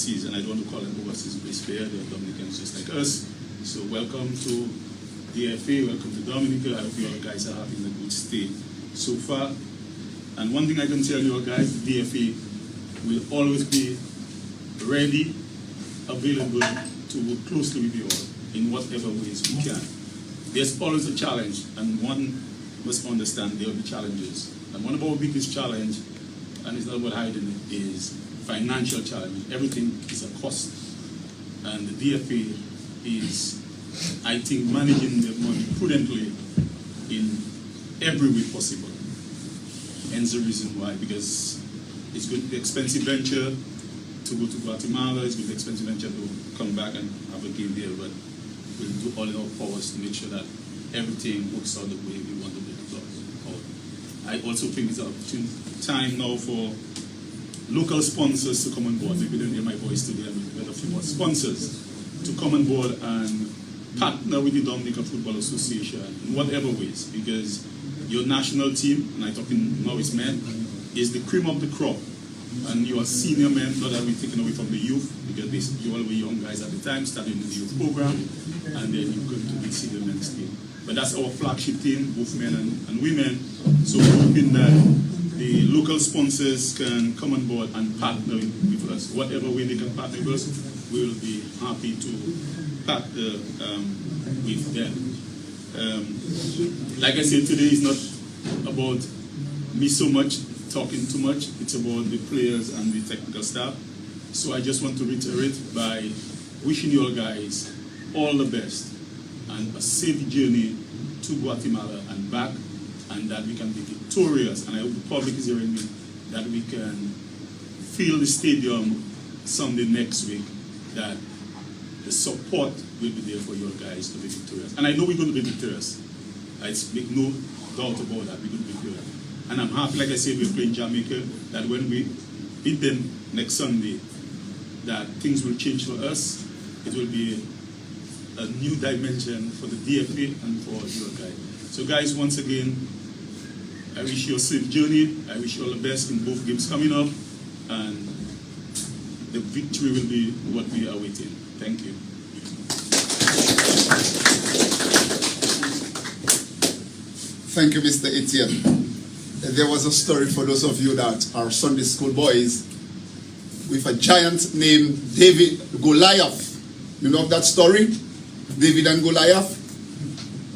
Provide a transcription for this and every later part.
overseas, and I don't want to call them overseas based players, they're Dominicans just like us. So welcome to DFA, welcome to Dominica. I hope you all guys are having a good stay so far. And one thing I can tell you all guys, the DFA will always be ready, available to work closely with you all in whatever ways we can. There's always a challenge, and one must understand there will be challenges. And one of our biggest challenge, and it's not about hiding it, is financial challenge. Everything is a cost. And the DFA is, I think, managing the money prudently in every way possible. Hence the reason why, because it's going to be an expensive venture to go to Guatemala, it's going to be an expensive venture to come back and have a game there, but we'll do all in our powers to make sure that everything works out the way we want to make it out. I also think it's an opportune time now for local sponsors to come on board. Maybe they'll hear my voice today and we'll get a few more sponsors to come on board and partner with the Dominica Football Association in whatever ways, because your national team, and I'm talking now it's men, is the cream of the crop. And you are senior men, not that we're taken away from the youth, because you all were young guys at the time, starting in the youth program, and then you go to the senior men's team. But that's our flagship team, both men and women. So we're hoping that the local sponsors can come on board and partner with us. Whatever way they can partner with us, we will be happy to partner with them. Like I said, today is not about me so much, talking too much. It's about the players and the technical staff. So I just want to reiterate by wishing you all guys all the best and a safe journey to Guatemala and back, and that we can be victorious. And I hope the public is hearing me, that we can fill the stadium Sunday next week, that the support will be there for you guys to be victorious. And I know we're going to be victorious. I make no doubt about that. We're going to be victorious. And I'm happy, like I said, we're playing Jamaica, that when we beat them next Sunday, that things will change for us. It will be a new dimension for the DFA and for your guys. So guys, once again, I wish you a safe journey. I wish you all the best in both games coming up, and the victory will be what we are waiting. Thank you. Thank you, Mr. Etienne. There was a story for those of you that are Sunday school boys with a giant named David Goliath. You know that story? David and Goliath?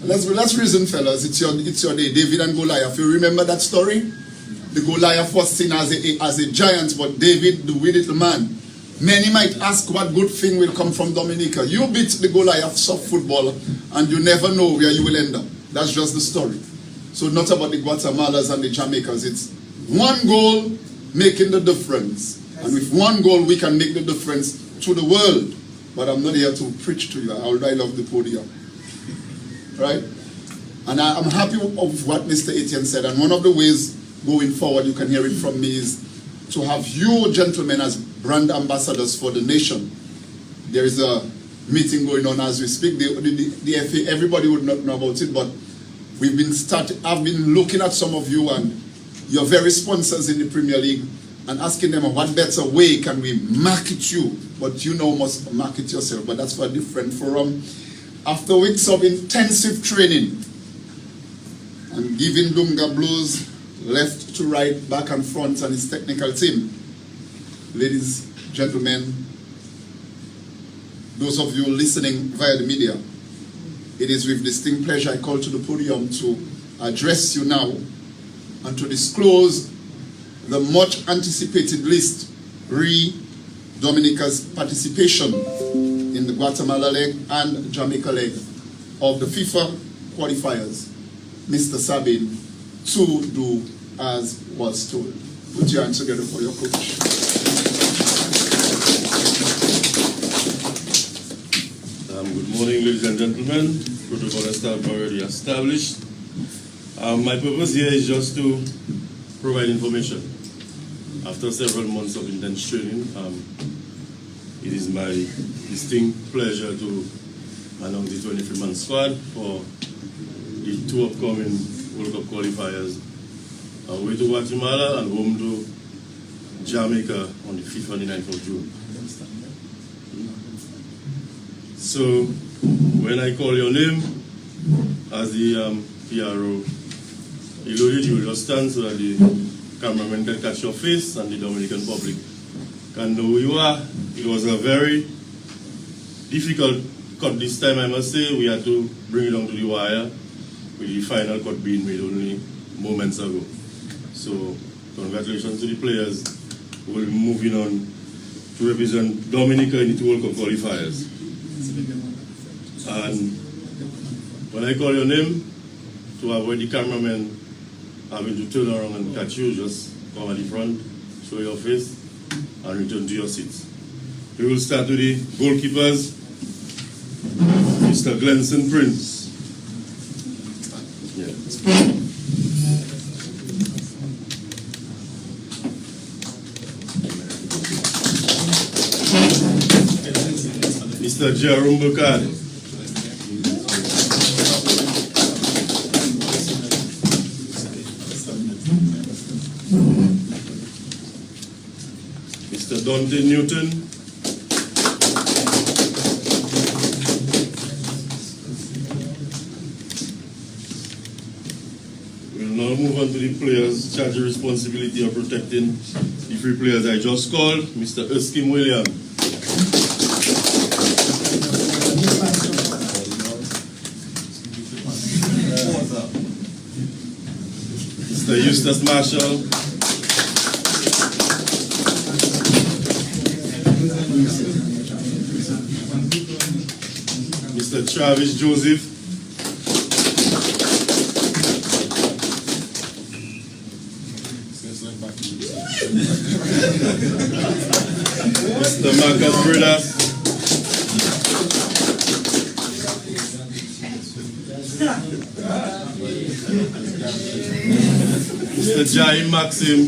Let's reason, fellas. It's your day. David and Goliath. You remember that story? The Goliath was seen as a giant, but David, the wee little man. Many might ask what good thing will come from Dominica. You beat the Goliath soft football, and you never know where you will end up. That's just the story. So not about the Guatemalans and the Jamaicans. It's one goal making the difference. And with one goal, we can make the difference to the world. But I'm not here to preach to you. I love the podium. Right? And I'm happy of what Mr. Etienne said. And one of the ways going forward, you can hear it from me, is to have you gentlemen as brand ambassadors for the nation. There is a meeting going on as we speak. The DFA, everybody would not know about it, but I've been looking at some of you and your very sponsors in the Premier League and asking them what better way can we market you, but you know must market yourself, but that's for a different forum. After weeks of intensive training and giving Dunga blows left to right, back and front, and his technical team, ladies, gentlemen, those of you listening via the media, it is with distinct pleasure I call to the podium to address you now and to disclose the much anticipated list Dominica's participation in the Guatemala leg and Jamaica leg of the FIFA qualifiers. Mr. Sabin, to do as was told. Put your hands together for your coach. Good morning, ladies and gentlemen. Protocol and staff already established. My purpose here is just to provide information. After several months of intense training, it is my distinct pleasure to announce the 23-man squad for the two upcoming World Cup qualifiers, away to Guatemala and home to Jamaica on the 5th and the 9th of June. So when I call your name as the PRO, you will just stand so that the cameraman can catch your face and the Dominican public can know who you are. It was a very difficult cut this time, I must say. We had to bring it down to the wire, with the final cut being made only moments ago. So congratulations to the players who will be moving on to represent Dominica in the World Cup qualifiers. And when I call your name, to avoid the cameraman having to turn around and catch you, just come at the front, show your face, and return to your seats. We will start with the goalkeepers. Mr. Glenson Prince. Yeah. Mr. Jerome Bukari. Mr. Dante Newton. We'll now move on to the players charged with responsibility of protecting the three players I just called. Mr. Erskine William. Mr. Eustace Marshall. Mr. Travis Joseph. Mr. Marcus Bredas. Mr. Jai Maxim.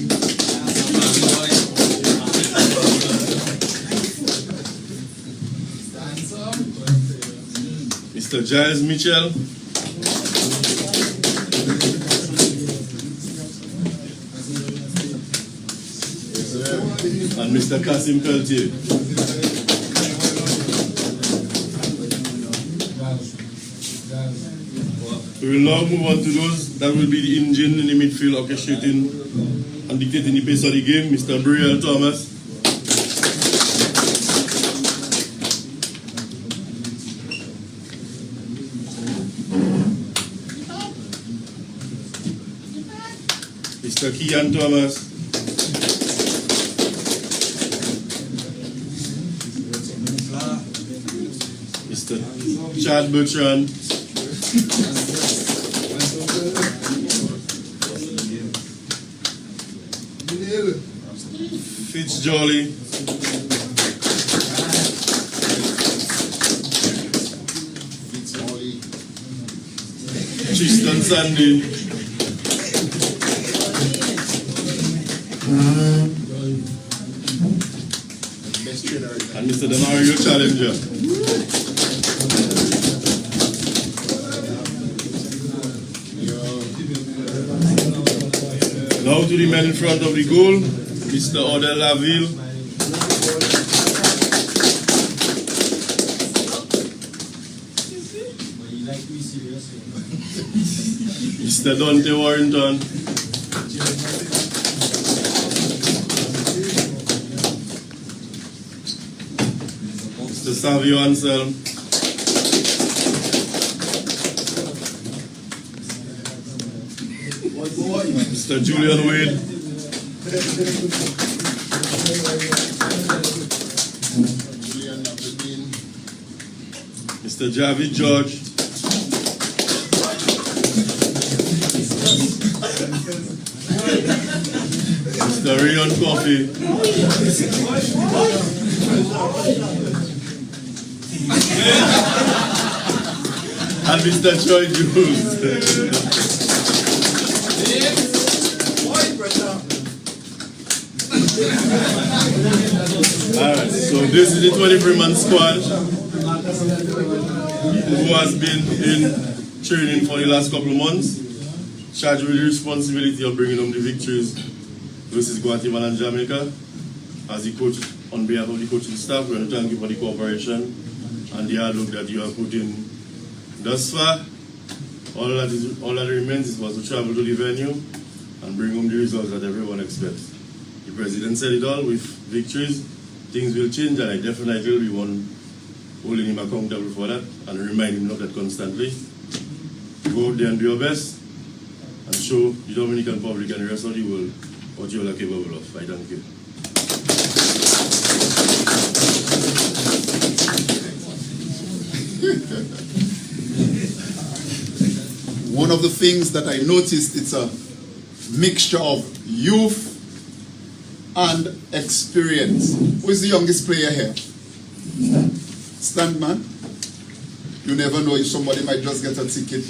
Mr. Giles Mitchell. And Mr. Kasim Peltier. We will now move on to those that will be the engine in the midfield orchestrating and dictating the pace of the game. Mr. Brielle Thomas. Mr. Kian Thomas. Mr. Chad Bertrand. Fitzjolly. Tristan Sandy. And Mr. Demario Challenger. Now to the man in front of the goal, Mr. Odell Laville. Mr. Dante Warrington. Mr. Savio Anselm. Mr. Julian Wade. Mr. Javid George. Mr. Rayon Coffee. And Mr. Troy Jules. Alright, so this is the 23-man squad who has been in training for the last couple of months, charged with the responsibility of bringing home the victories versus Guatemala and Jamaica. As the coach, on behalf of the coaching staff, we want to thank you for the cooperation and the hard work that you have put in thus far. All that remains was to travel to the venue and bring home the results that everyone expects. The president said it all: with victories, things will change, and I definitely will be one holding him accountable for that and remind him of that constantly. Go out there and do your best and show the Dominican public and the rest of the world what you are capable of. I thank you. One of the things that I noticed, it's a mixture of youth and experience. Who is the youngest player here? Stand, man. You never know if somebody might just get a ticket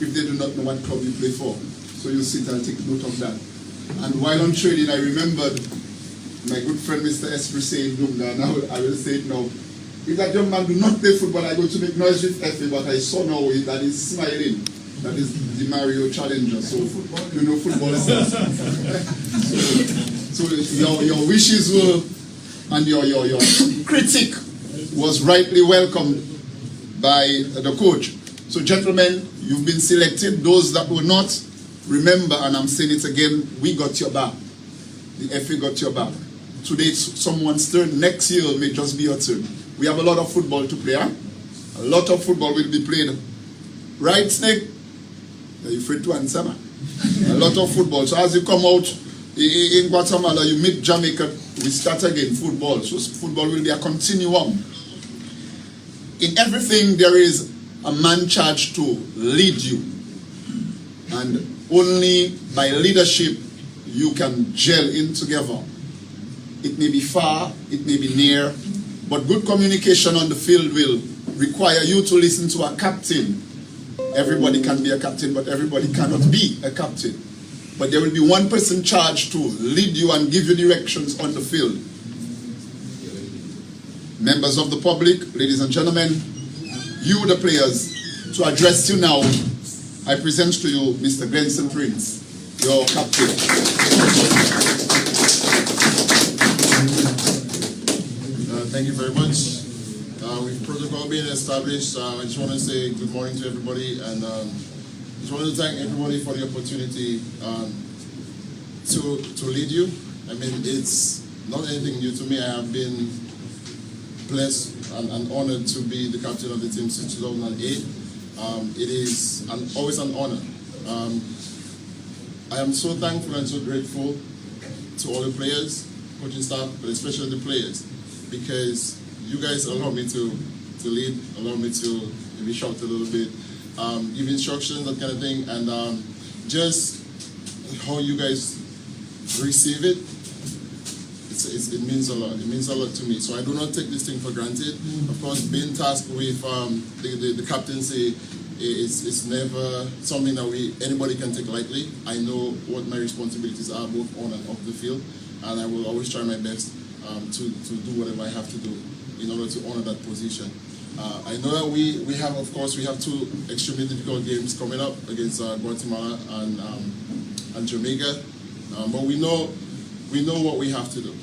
if they do not know what club you play for. So you sit and take note of that. And while on training, I remembered my good friend Mr. Esprit saying, Dunga, now I will say it now. If that young man do not play football, I go to make noise with FA, but I saw now that he's smiling. That is the Mario Challenger. So, you know, football stuff. so your wishes were, and your critic was rightly welcomed by the coach. So, gentlemen, you've been selected. Those that were not, remember, and I'm saying it again, we got your back. The FA got your back. Today it's someone's turn. Next year may just be your turn. We have a lot of football to play. Huh? A lot of football will be played. Right, Snake? Are you afraid to answer, man? A lot of football. So as you come out in Guatemala, you meet Jamaica, we start again, football. So football will be a continuum. In everything, there is a man charged to lead you. And only by leadership, you can gel in together. It may be far, it may be near, but good communication on the field will require you to listen to a captain. Everybody can be a captain, but everybody cannot be a captain. But there will be one person charged to lead you and give you directions on the field. Members of the public, ladies and gentlemen, you the players, to address you now, I present to you Mr. Glenson Prince, your captain. Thank you very much. With protocol being established, I just want to say good morning to everybody, and just want to thank everybody for the opportunity to lead you. I mean, it's not anything new to me. I have been blessed and honored to be the captain of the team since 2008. It is always an honor. I am so thankful and so grateful to all the players, coaching staff, but especially the players, because you guys allow me to lead, allow me to be shocked a little bit, give instructions, that kind of thing, and just how you guys receive it, it means a lot. It means a lot to me. So I do not take this thing for granted. Of course, being tasked with the captaincy, it's never something that anybody can take lightly. I know what my responsibilities are both on and off the field, and I will always try my best to do whatever I have to do in order to honor that position. I know that we have two extremely difficult games coming up against Guatemala and Jamaica, but we know what we have to do.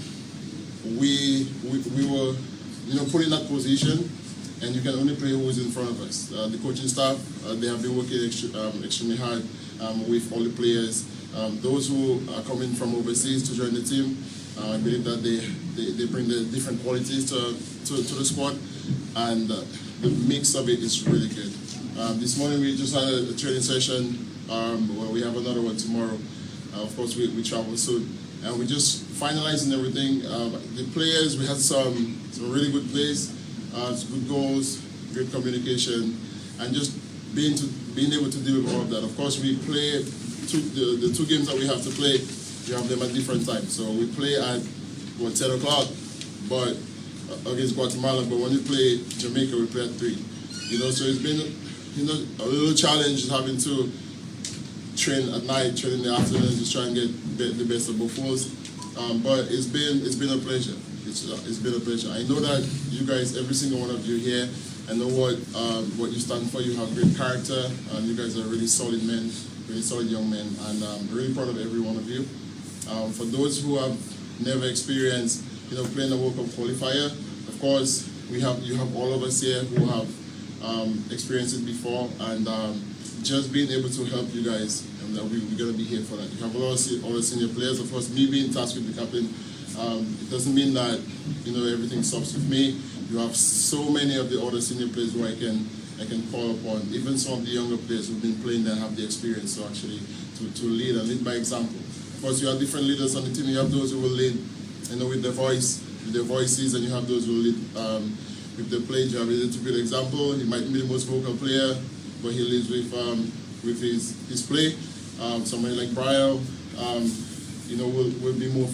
We were put in that position, and you can only play who is in front of us. The coaching staff, they have been working extremely hard with all the players. Those who are coming from overseas to join the team, I believe that they bring the different qualities to the squad, and the mix of it is really good. This morning we just had a training session, where we have another one tomorrow. Of course, we travel soon, and we're just finalizing everything. The players, we had some really good plays, good goals, good communication, and just being able to deal with all of that. Of course, we play the two games that we have to play. We have them at different times. So we play at 10 o'clock, but against Guatemala. But when we play Jamaica, we play at 3. So it's been a little challenge having to train at night, train in the afternoon, just try and get the best of both worlds. But it's been a pleasure. It's been a pleasure. I know that you guys, every single one of you here, I know what you stand for. You have great character, and you guys are really solid men, really solid young men, and I'm really proud of every one of you. For those who have never experienced, playing a World Cup qualifier, of course, you have all of us here who have experienced it before, and just being able to help you guys, and we're going to be here for that. You have all the senior players. Of course, me being tasked with the captain, it doesn't mean that everything stops with me. You have so many of the other senior players who I can call upon. Even some of the younger players who've been playing there have the experience to actually to lead and lead by example. Of course, you have different leaders on the team. You have those who will lead, with their voices, and you have those who will lead with their play. You have a little bit example. He might be the most vocal player, but he leads with his play. Somebody like Brian, will be more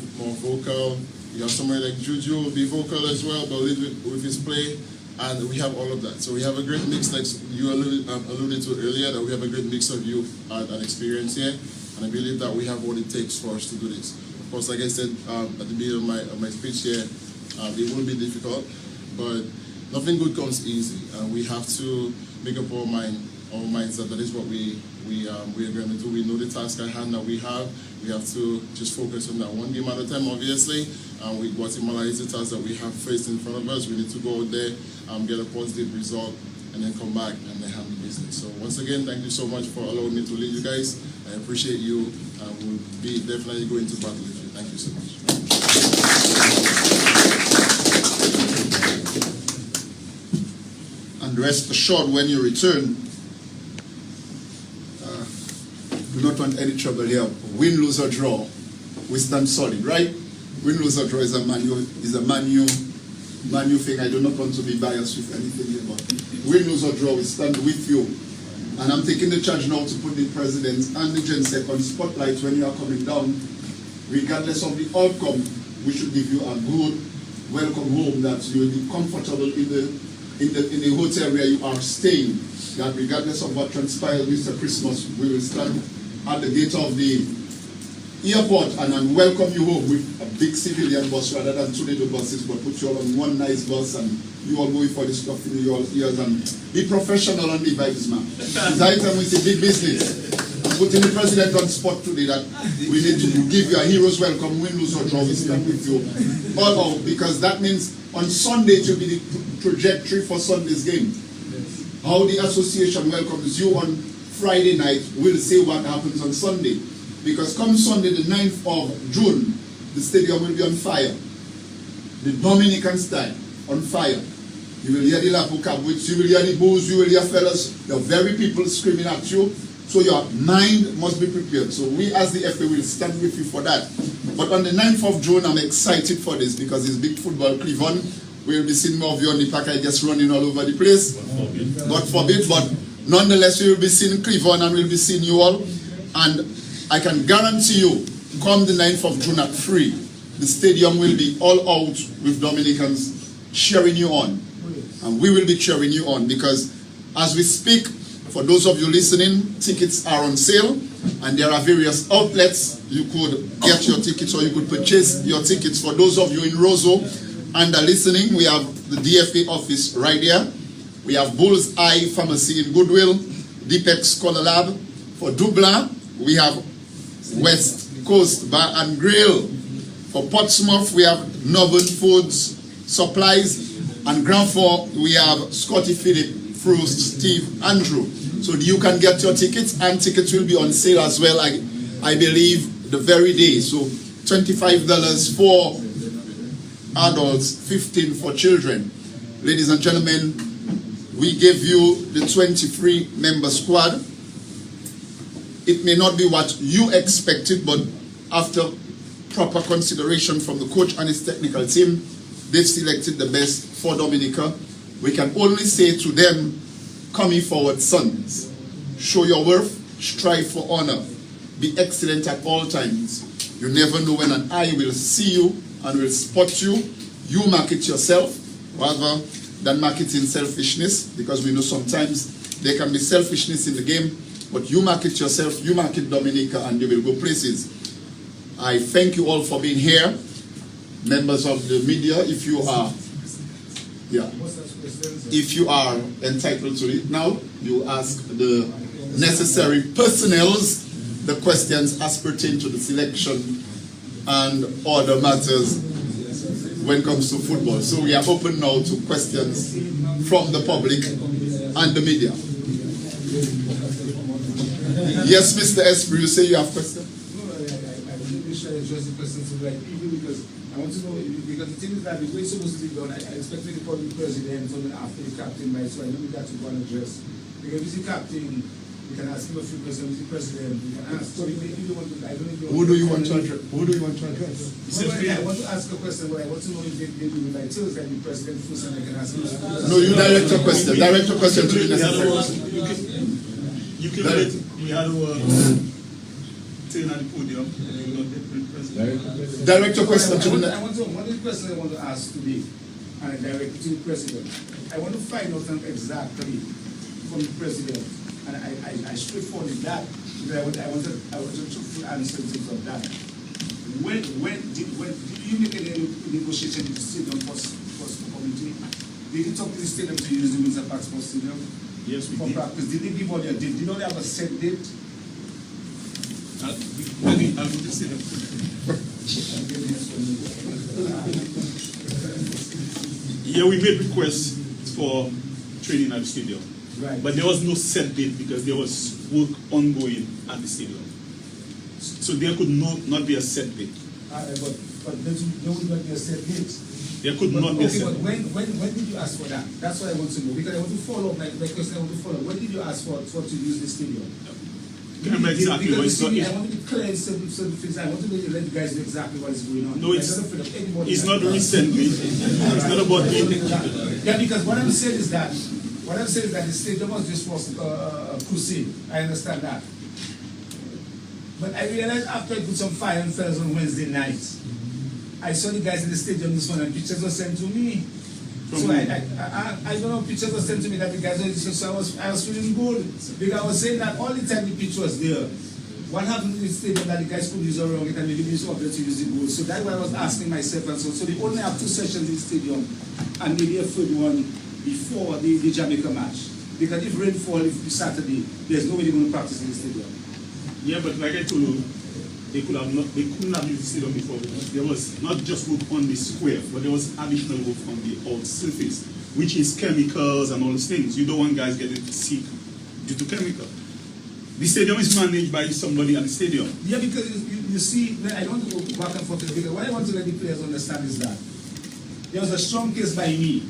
vocal. You have somebody like Juju will be vocal as well, but lead with his play. And we have all of that. So we have a great mix, like you alluded to earlier, that we have a great mix of youth and experience here. And I believe that we have what it takes for us to do this. Of course, like I said at the beginning of my speech here, it will be difficult, but nothing good comes easy. And we have to make up our minds that is what we are going to do. We know the task at hand that we have. We have to just focus on that one game at a time, obviously. With Guatemala is the task that we have faced in front of us. We need to go out there, get a positive result, and then come back and then handle business. So once again, thank you so much for allowing me to lead you guys. I appreciate you. We'll be definitely going to battle with you. Thank you so much. And rest assured, when you return, do not want any trouble here. Win, lose or draw, we stand solid, right? Win, lose or draw is a manu thing. I do not want to be biased with anything here, but win, lose or draw, we stand with you. And I'm taking the charge now to put the president and the GenSec on spotlight when you are coming down. Regardless of the outcome, we should give you a good welcome home, that you will be comfortable in the hotel where you are staying. That regardless of what transpires Mr. Christmas, we will stand at the gate of the airport and welcome you home with a big civilian bus rather than 2 little buses, but put you all on one nice bus and you all go for the stuff in your ears and be professional and be vibes, man. It's high time we say big business. I'm putting the president on spot today that we need to give you a hero's welcome, win, lose or draw, we stand with you all out, because that means on Sunday it will be the trajectory for Sunday's game. How the association welcomes you on Friday night will say what happens on Sunday. Because come Sunday, the 9th of June, the stadium will be on fire. The Dominican style, on fire. You will hear the Lapu Cabwits, you will hear the boos, you will hear fellas, the very people screaming at you. So your mind must be prepared. So we as the FA will stand with you for that. But on the 9th of June, I'm excited for this because it's big football. Cleveland will be seeing more of you on the park, I guess, running all over the place. God forbid, but nonetheless, we will be seeing Cleveland and we'll be seeing you all. And I can guarantee you, come the 9th of June at 3, the stadium will be all out with Dominicans cheering you on. And we will be cheering you on because as we speak, for those of you listening, tickets are on sale and there are various outlets. You could get your tickets or you could purchase your tickets. For those of you in Roseau and are listening, we have the DFA office right there. We have Bull's Eye Pharmacy in Goodwill, Deepex Color Lab. For Dublin, we have West Coast Bar and Grill. For Portsmouth, we have Northern Foods Supplies. And Grand Four, we have Scotty Phillip, Frost, Steve, Andrew. So you can get your tickets, and tickets will be on sale as well, I believe, the very day. So $25 for adults, $15 for children. Ladies and gentlemen, we gave you the 23-member squad. It may not be what you expected, but after proper consideration from the coach and his technical team, they've selected the best for Dominica. We can only say to them, coming forward, sons, show your worth, strive for honor, be excellent at all times. You never know when an eye will see you and will spot you. You market yourself rather than marketing selfishness, because we know sometimes there can be selfishness in the game, but you market yourself, you market Dominica, and you will go places. I thank you all for being here. Members of the media, if you are entitled to it now, you ask the necessary personnels the questions as pertain to the selection and other matters when it comes to football. So we are open now to questions from the public and the media. Yes, Mr. Esper, you say you have questions? No, I really should address the question to like people because I want to know, because the thing is that the way it's supposed to be done, I expect the public president or after the captain, right? So I know that to go and address. Because if he's the captain, you can ask him a few questions, if he's the president, you can ask. So if you want to, I don't know. Who do you want to address? Who do you want to address? I want to ask a question, but I want to know if they do it like Tills, like the president first, and I can ask him. No, you direct your question. Direct your question to the necessary. You can let we had our turn at the podium. Direct your question to the I want to, one of the questions I want to ask today, and I direct it to the president. I want to find out exactly from the president, and I straightforward that, because I want to truthful answer in terms of that. When did you make any negotiation with the stadium for community? Did you talk to the stadium to use the Windsor Park Sports Stadium? Yes, we For did. practice? Did they give all their date? Did they have a set date? I'll be just saying. Yeah, we made requests for training at the stadium. Right. But there was no set date because there was work ongoing at the stadium. So there could not be a set date. But there would not be a set date. There could not be a Okay, set but date. when did you ask for that? That's what I want to know. Because I want to follow up, my question I want to follow up. When did you ask for to use the stadium? I can't remember exactly what it's Because I want to be clear in certain things. I want to let you guys know exactly what is going on. No, it's I'm not afraid of anybody. it's not recently. It's not about me. Yeah, because what I'm saying is that the stadium was just for a crusade. I understand that. But I realized after I put some fire and fellas on Wednesday night, I saw the guys in the stadium this morning and pictures were sent to me. So I don't know, pictures were sent to me that the guys were, so I was feeling good. Because I was saying that all the time the pitch was there. What happened in the stadium that the guys could use around it and maybe use up there to use the goal. So that's why I was asking myself and so they only have 2 sessions in the stadium and maybe a third one before the Jamaica match. Because if rainfall, if it's Saturday, there's no way they're going to practice in the stadium. Yeah, but like I told you, they couldn't have used the stadium before. There was not just work on the square, but there was additional work on the out surface, which is chemicals and all those things. You don't want guys getting sick due to chemical. The stadium is managed by somebody at the stadium. Yeah, because you see, I don't want to go back and forth because what I want to let the players understand is that there was a strong case by me,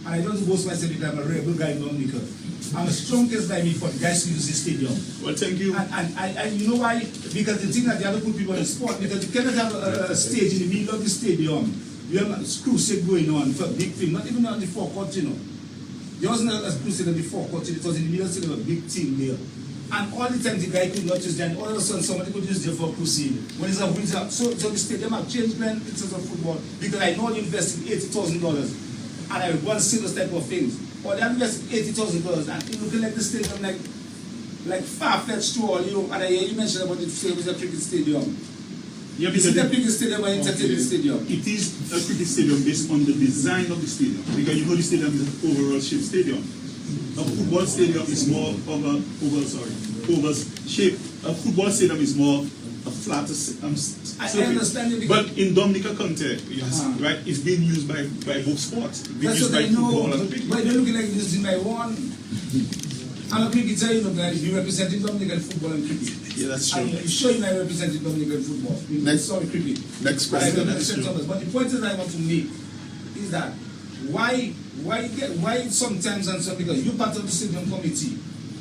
and I don't boast myself because I'm a rebel guy in Dominica. I'm a strong case by me for the guys to use the stadium. Well, thank you. And you know why? Because the thing that the other good people in sport, because you cannot have a stage in the middle of the stadium. You have a crusade going on for a big thing, not even on the forecourt, you know. There wasn't a crusade on the forecourt, it was in the middle of a big team there. And all the time the guy could not use them, all of a sudden somebody could use them for crusade. When it's a winter, so the stadium have changed plan in terms of football, because I know they invested $80,000 and I want to see those type of things. Or they have invested $80,000 and you're looking at the stadium like far-fetched to all, you know, and I hear you mentioned about the stadium, a cricket stadium. Yeah, Is it a cricket stadium or entertainment stadium? It is a cricket stadium based on the design of the stadium. Because you know the stadium is an overall shaped stadium. A football stadium is more oval shape. A football stadium is more a flatter surface. I understand you. But in Dominica County, right, it's being used by both sports. It's being That's used what by I know. football and cricket. But they're looking like this in my one. I'm a cricketer, you know, guys. You representing Dominican football and cricket. Yeah, that's true. I'm sure you know I representing Dominican football. Sorry, cricket. Next But I question. represent others. But the point that I want to make is that why sometimes and some, because you're part of the stadium committee.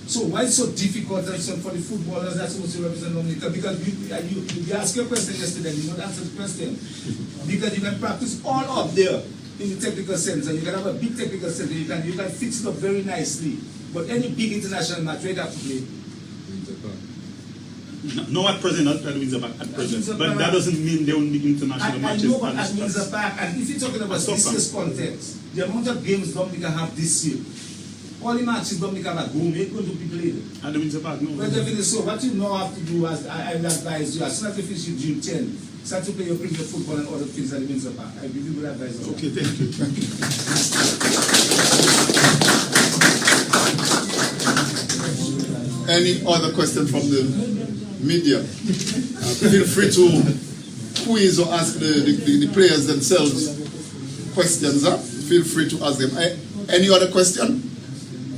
So why it's so difficult and so for the footballers that's supposed to represent Dominica? Because you asked your question yesterday, you don't answer the question. Because you can practice all up there in the technical center. You can have a big technical center. You can fix it up very nicely. But any big international match, where you have to play? No, at present, not at Windsor Park, at present. But that doesn't mean there won't be international I matches. know, but at Windsor Park, and if you're talking about this year's context, the amount of games Dominica have this year, all the matches Dominica have home, ain't going to be played. At the Windsor Park, no. Well, definitely so. What you now have to do, as I advise you, as soon as you finish your June 10, start to play your cricket, football, and other things at the Windsor Park. I give you good advice on that. Okay, thank you. Any other question from the media? Feel free to quiz or ask the players themselves questions, feel free to ask them. Any other question?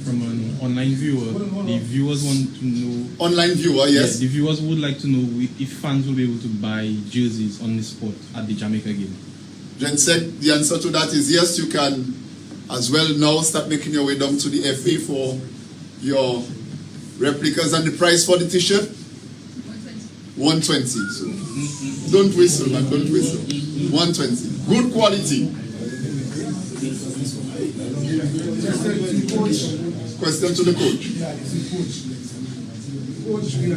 From an online viewer, the viewers want to know. Online viewer, yes. Yeah, the viewers would like to know if fans will be able to buy jerseys on the spot at the Jamaica game. Jensek, the answer to that is yes, you can as well now start making your way down to the FA for your replicas. And the price for the t-shirt? 120. So don't whistle, man, don't whistle. 120. Good quality. Question to the coach. Yeah, it's a coach. Coach, in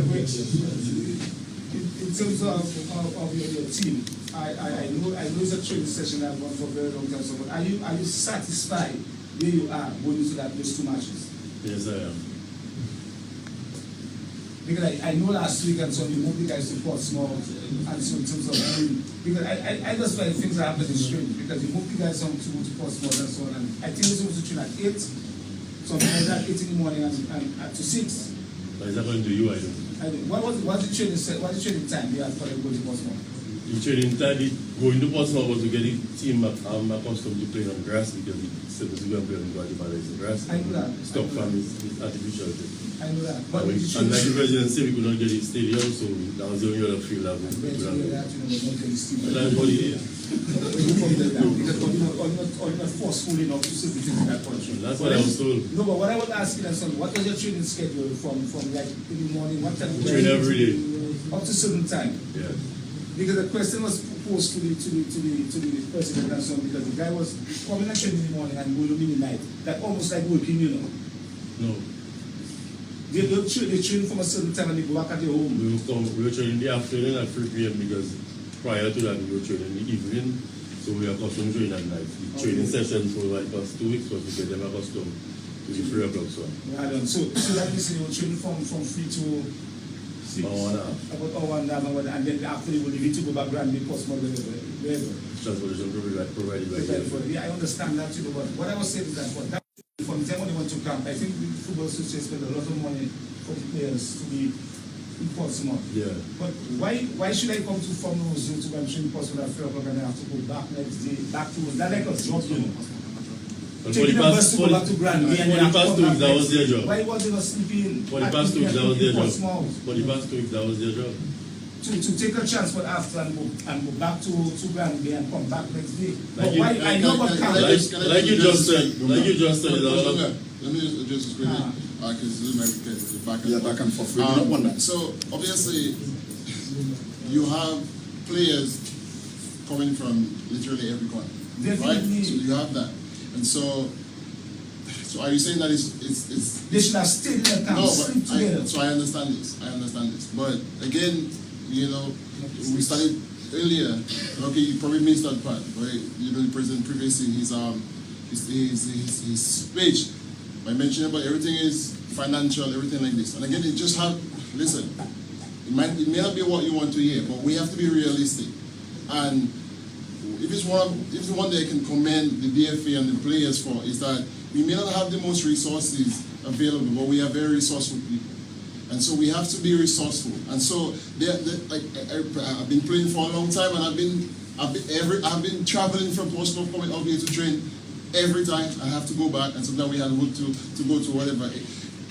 terms of your team, I know it's a training session that went for a very long time. So, but are you satisfied where you are going into those 2 matches? Yes, I am. Because I know last week and so you moved the guys to Portsmouth and so in terms of because I just feel like things are happening strange because you moved the guys on to Portsmouth and so on, and I think we're supposed to train at 8, sometimes at 8 in the morning and to 6. But it's according to you, I don't. What's the training time you have for them to go to Portsmouth? The training time, going to Portsmouth was to get the team accustomed to playing on grass because it's supposed to go and play on the grass. I know that. Stop from is artificial. I know that. But And like the president said, we could not get the stadium, so that was the only other field that we could have. That's what it is. Or not forceful enough to sit within that country. That's what I was told. No, but what I was asking and son, what was your training schedule from like in the morning? What time? Train every day. Up to certain time. Yeah. Because the question was posed to the president and so on, because the guy was coming and training in the morning and going in the night. That almost like working, you know. No. They train from a certain time and they go back at their home. We were training in the afternoon at 3 p.m. because prior to that we were training in the evening, so we are accustomed to training at night. The training session for like past 2 weeks was to get them accustomed to the 3 o'clock so. So like you said, they were training from 3 to 6. Hour and a half. About hour and a half, and then after they will leave it to go back and be Portsmouth, wherever. Transportation provided by the Yeah, I understand that too, but what I was saying is that from the time when they went to camp, I think the football association spent a lot of money for the players to be in Portsmouth. Yeah. But why should I come to Formula Zoo to go and train in Portsmouth at 3 o'clock and then have to go back next day, back to that like a job, you know? Taking a bus to go back to Granby and then have to come back that was next their day. job. Why wasn't it sleeping? For the past 2 weeks, that was their job. Portsmouth? For the past 2 weeks, that was their job. To take a transport after and go back to Granby and come back next day. But Like why? you- I know what camp. Like you just said, Let me just this quickly, because this is my back and Yeah, back and forth. We do not want that. So obviously, you have players coming from literally every corner, right? Definitely. So you have that, and so are you saying that it's They should have stayed in the camp, no? sleep together. So I understand this. But again, you know, we started earlier. Okay, you probably missed that part, right? You know, the president previously his speech by mentioning about everything is financial, everything like this. And again, it just have listen. It may not be what you want to hear, but we have to be realistic. And if it's one that I can commend the DFA and the players for is that we may not have the most resources available, but we are very resourceful people. And so we have to be resourceful. And so like I've been playing for a long time, and I've been traveling from Portsmouth coming out here to train every time. I have to go back, and sometimes we have to go to whatever.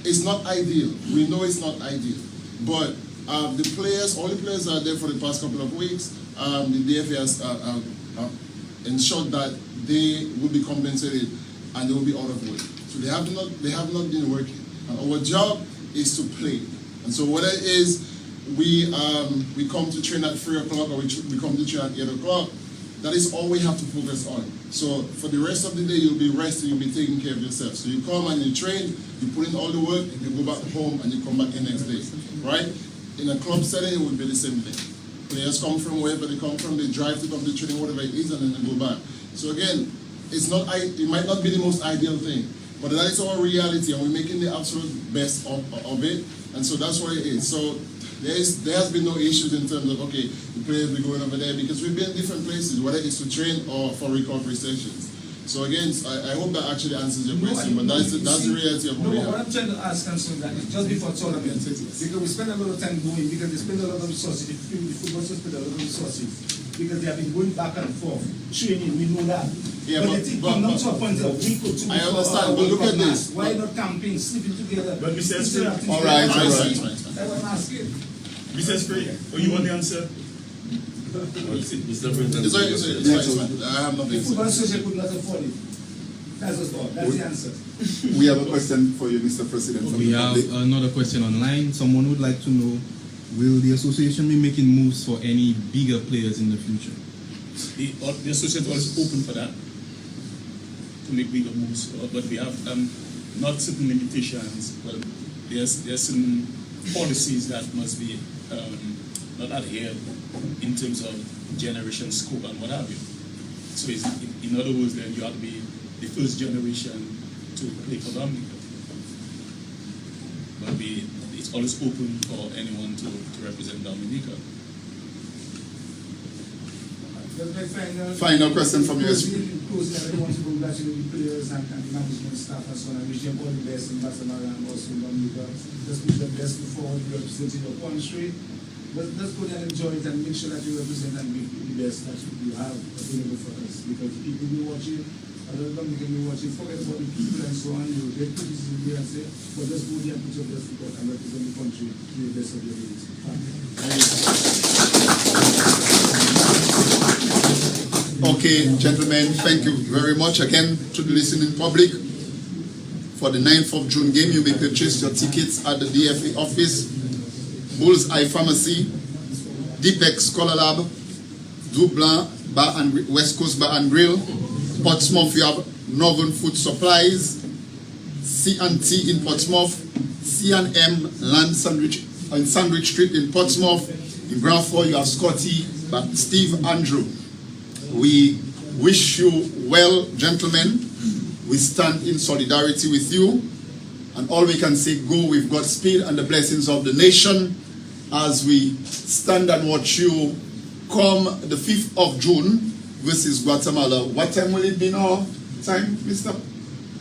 It's not ideal. We know it's not ideal, but all the players are there for the past couple of weeks. The DFA has ensured that they will be compensated and they will be out of work. So they have not been working. And our job is to play. And so whether it is we come to train at 3 o'clock or we come to train at 8 o'clock, that is all we have to focus on. So for the rest of the day, you'll be resting, you'll be taking care of yourself. So you come and you train, you put in all the work, you go back home and you come back the next day, right? In a club setting, it would be the same thing. Players come from wherever they come from, they drive to come to training, whatever it is, and then they go back. So again, it might not be the most ideal thing, but that is our reality, and we're making the absolute best of it, and so that's what it is. So there has been no issues in terms of, okay, the players will be going over there, because we've been in different places, whether it's to train or for recovery sessions. So again, I hope that actually answers your question, but that's the reality of what we have. What I'm trying to ask is that it's just before tournament, because we spend a lot of time going, because they spend a lot of resources, the football spend a lot of resources because they have been going back and forth, training, we know that. Yeah, but the thing come down to a point of week or two. I understand, but look at this. Why not camping, sleeping together? But Mr. Instead of things All right, like all that? right. That's what I'm asking. Mr. Spray, oh, you want the answer? Mr. President. It's fine. I have The nothing to football say. association could not afford it. That's the thought. That's the answer. We have a question for you, Mr. President. From We the have public. another question online. Someone would like to know, will the association be making moves for any bigger players in the future? The association was open for that, to make bigger moves, but we have not certain limitations. Well, there's certain policies that must be not adhered in terms of generation scope and what have you. So in other words, then you have to be the first generation to play for Dominica. But it's always open for anyone to represent Dominica. Final question from you. Closing, I want to congratulate the players and the management staff and so on. I wish them all the best in Barcelona and also in Dominica. Just wish them best before you representing your country. But let's go there and enjoy it and make sure that you represent and be the best that you have available for us. Because the people will be watching, other Dominican will be watching, forget about the people and so on. You get criticism here and say, but just go there and put your best foot out and represent the country to the best of your ability. Okay, gentlemen, thank you very much again to the listening public. For the 9th of June game, you may purchase your tickets at the DFA office, Bullseye Pharmacy, Deepex Scholar Lab, Dublin Bar and West Coast Bar and Grill, Portsmouth you have Northern Food Supplies, C&T in Portsmouth, C&M Land Sandwich on Sandwich Street in Portsmouth. In Bradford you have Scotty, but Steve Andrew. We wish you well, gentlemen. We stand in solidarity with you. And all we can say, go with Godspeed and the blessings of the nation as we stand and watch you come the 5th of June versus Guatemala. What time will it be now? Time, Mr.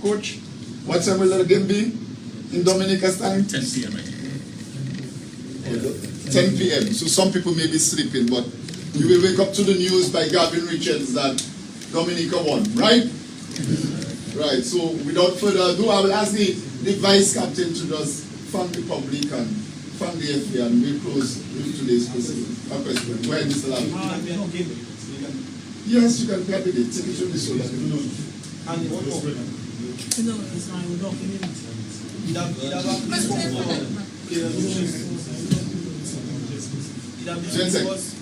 Coach? What time will the game be in Dominica's time? 10 p.m. 10 p.m. So some people may be sleeping, but you will wake up to the news by Gavin Richards that Dominica won, right? Right, so without further ado, I will ask the vice captain to just thank the public and thank the FA, and we'll close with today's question. Go ahead, Mr. Lam. Yes, you can grab it. Take it to the soul. No, it's fine. We don't need it. 10 seconds.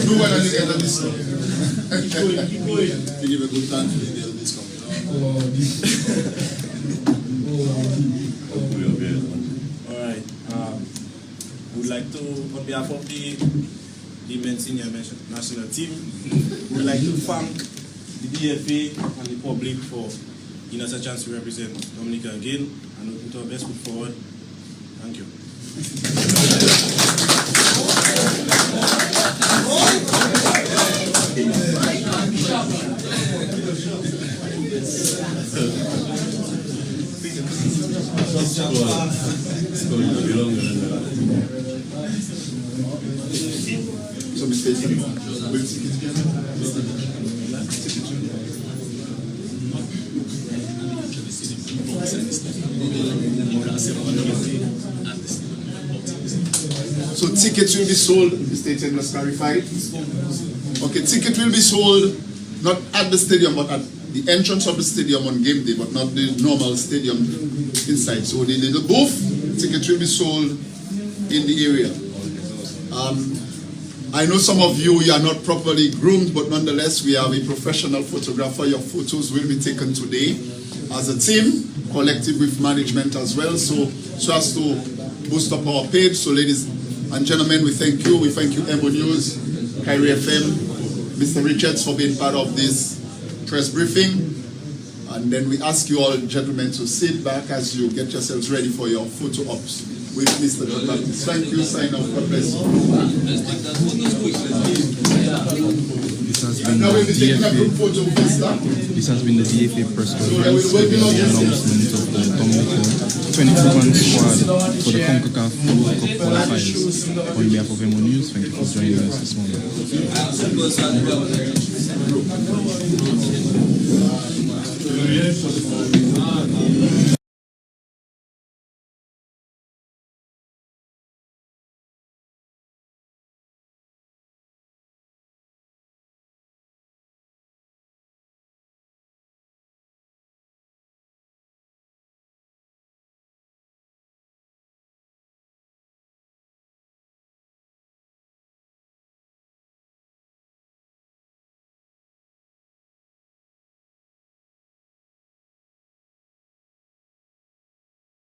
Do well and you get a discount. You give a good time, you get a discount. All right. We'd like to, on behalf of the men's senior national team, we'd like to thank the DFA and the public for giving us a chance to represent Dominica again, and we'll put our best foot forward. Thank you. So, Mr. Etienne, we'll take it together. So tickets will be sold, Mr. Etienne must clarify. Okay, tickets will be sold not at the stadium but at the entrance of the stadium on game day, but not the normal stadium inside. So the little booth, tickets will be sold in the area. I know some of you are not properly groomed, but nonetheless we have a professional photographer. Your photos will be taken today as a team, collective with management as well, so as to boost up our page. So ladies and gentlemen, we thank you. We thank you, Emo News, Kyrie FM, Mr. Richards for being part of this press briefing. And then we ask you all, gentlemen, to sit back as you get yourselves ready for your photo ops. with Mr. John Baptist. Thank you, sign off. God bless you. This has been Now the we'll be taking a group DFA. photo with Mr. This has been the DFA press there conference will be with the no announcement of the Dominica 22-man squad for the Concacaf World Cup qualifiers. On behalf of MO News, thank you for joining us this morning.